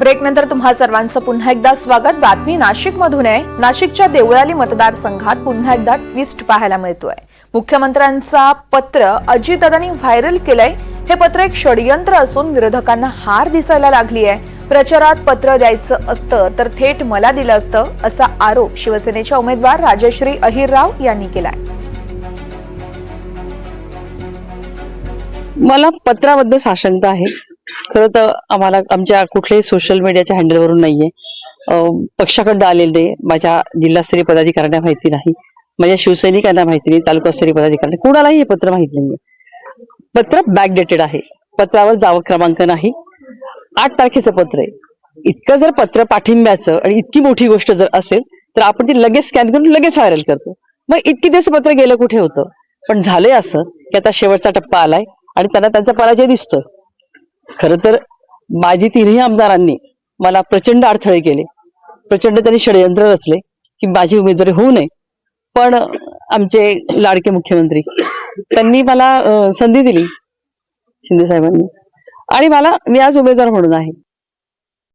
ब्रेकनंतर तुम्हा सर्वांचं पुन्हा एकदा स्वागत। बातमी नाशिकमधून आहे। नाशिकच्या देवळाली मतदारसंघात पुन्हा एकदा ट्विस्ट पाहायला मिळतोय। मुख्यमंत्र्यांचा पत्र अजितदादांनी व्हायरल केलंय। हे पत्र एक षडयंत्र असून विरोधकांना हार दिसायला लागली आहे। प्रचारात पत्र द्यायचं असतं तर थेट मला दिलं असतं असा आरोप शिवसेनेच्या उमेदवार राजश्री अहिरराव यांनी केलाय। मला पत्राबद्दल साशंकता आहे। खरं तर आम्हाला आमच्या कुठल्याही सोशल मीडियाच्या हँडलवरून नाहीये, पक्षाकडे आलेले माझ्या जिल्हास्तरीय पदाधिकाऱ्यांना माहिती नाही, माझ्या शिवसैनिकांना माहिती नाही, तालुकास्तरीय पदाधिकाऱ्यांना कोणालाही हे पत्र माहित नाहीये। पत्र बॅकडेटेड आहे, पत्रावर जावं क्रमांक नाही, 8 तारखेचं पत्र आहे। इतकं जर पत्र पाठिंब्याचं आणि इतकी मोठी गोष्ट जर असेल तर आपण ती लगेच स्कॅन करून लगेच व्हायरल करतो। मग इतकी दिवस पत्र गेलं कुठे होतं? पण झालंय असं की आता शेवटचा टप्पा आलाय आणि त्यांना त्यांचा पराजय दिसतोय। खरं तर माझी तिन्ही आमदारांनी मला प्रचंड अडथळे केले, प्रचंड त्यांनी षडयंत्र रचले की माझी उमेदवारी होऊ नये। पण आमचे लाडके मुख्यमंत्री त्यांनी मला संधी दिली, शिंदे साहेबांनी, आणि मी आज उमेदवार म्हणून आहे।